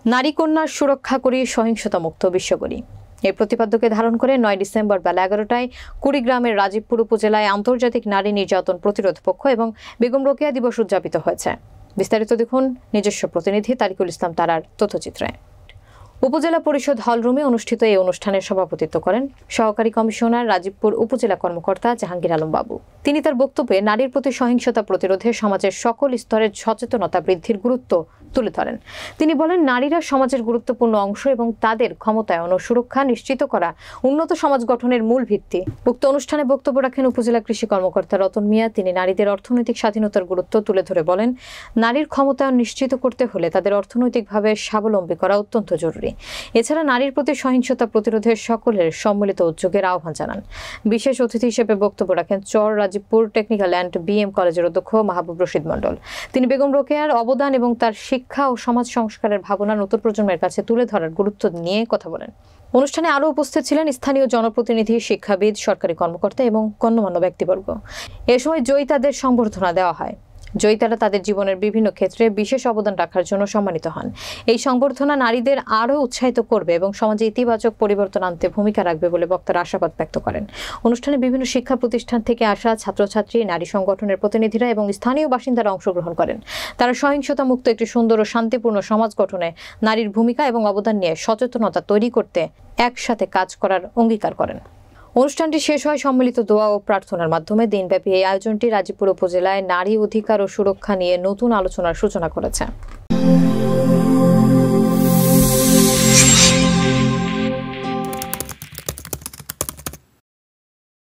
নারী কন্যার সুরক্ষা করি, সহিংসতা মুক্ত বিশ্ব করি। এই প্রতিপাদ্যকে ধারণ করে ৯ ডিসেম্বর বেলা ১১টায় কুড়িগ্রামের রাজীবপুর উপজেলায় আন্তর্জাতিক নারী নির্যাতন প্রতিরোধ পক্ষ এবং বেগম রোকেয়া দিবস উদযাপিত হয়েছে। বিস্তারিত দেখুন নিজস্ব প্রতিনিধি তারিকুল ইসলাম তারার তথ্যচিত্রে। উপজেলা পরিষদ হলরুমে অনুষ্ঠিত এই অনুষ্ঠানের সভাপতিত্ব করেন সহকারী কমিশনার রাজীবপুর উপজেলা কর্মকর্তা জাহাঙ্গীর আলম বাবু। তিনি তার বক্তব্যে নারীর প্রতি সহিংসতা প্রতিরোধে সমাজের সকল স্তরের সচেতনতা বৃদ্ধির গুরুত্ব তুলে ধরেন। তিনি বলেন, নারীরা সমাজের গুরুত্বপূর্ণ অংশ এবং তাদের ক্ষমতায়ন ও সুরক্ষা নিশ্চিত করা উন্নত সমাজ গঠনের মূল ভিত্তি। উক্ত অনুষ্ঠানে বক্তব্য রাখেন উপজেলা কৃষি কর্মকর্তা রতন মিয়া। তিনি নারীদের অর্থনৈতিক স্বাধীনতার গুরুত্ব তুলে ধরে বলেন, নারীর ক্ষমতায়ন নিশ্চিত করতে হলে তাদের অর্থনৈতিকভাবে স্বাবলম্বী করা অত্যন্ত জরুরি। এছাড়া নারীর প্রতি সহিংসতা প্রতিরোধে সকলের সম্মিলিত উদ্যোগের আহ্বান জানান। বিশেষ অতিথি হিসেবে বক্তব্য রাখেন চর রাজীবপুর টেকনিক্যাল অ্যান্ড বিএম কলেজের অধ্যক্ষ মাহবুব রশিদ মণ্ডল। তিনি বেগম রোকেয়ার অবদান এবং তার শিক্ষা ও সমাজ সংস্কারের ভাবনা নতুন প্রজন্মের কাছে তুলে ধরার গুরুত্ব নিয়ে কথা বলেন। অনুষ্ঠানে আরও উপস্থিত ছিলেন স্থানীয় জনপ্রতিনিধি, শিক্ষাবিদ, সরকারি কর্মকর্তা এবং গণ্যমান্য ব্যক্তিবর্গ। এ সময় জয়িতাদের সংবর্ধনা দেওয়া হয়। জয়িতারা তাদের জীবনের বিভিন্ন ক্ষেত্রে বিশেষ অবদান রাখার জন্য সম্মানিত হন। এই সংবর্ধনা নারীদের আরও উৎসাহিত করবে এবং সমাজে ইতিবাচক পরিবর্তন আনতে ভূমিকা রাখবে বলে বক্তারা আশাবাদ ব্যক্ত করেন। অনুষ্ঠানে বিভিন্ন শিক্ষা প্রতিষ্ঠান থেকে আসা ছাত্রছাত্রী, নারী সংগঠনের প্রতিনিধিরা এবং স্থানীয় বাসিন্দারা অংশগ্রহণ করেন। তারা সহিংসতা মুক্ত একটি সুন্দর ও শান্তিপূর্ণ সমাজ গঠনে নারীর ভূমিকা এবং অবদান নিয়ে সচেতনতা তৈরি করতে একসাথে কাজ করার অঙ্গীকার করেন। অনুষ্ঠানটি শেষ হয় সম্মিলিত দোয়া ও প্রার্থনার মাধ্যমে। দিনব্যাপী এই আয়োজনটি রাজীবপুর উপজেলায় নারী অধিকার ও সুরক্ষা নিয়ে নতুন আলোচনার সূচনা করেছে।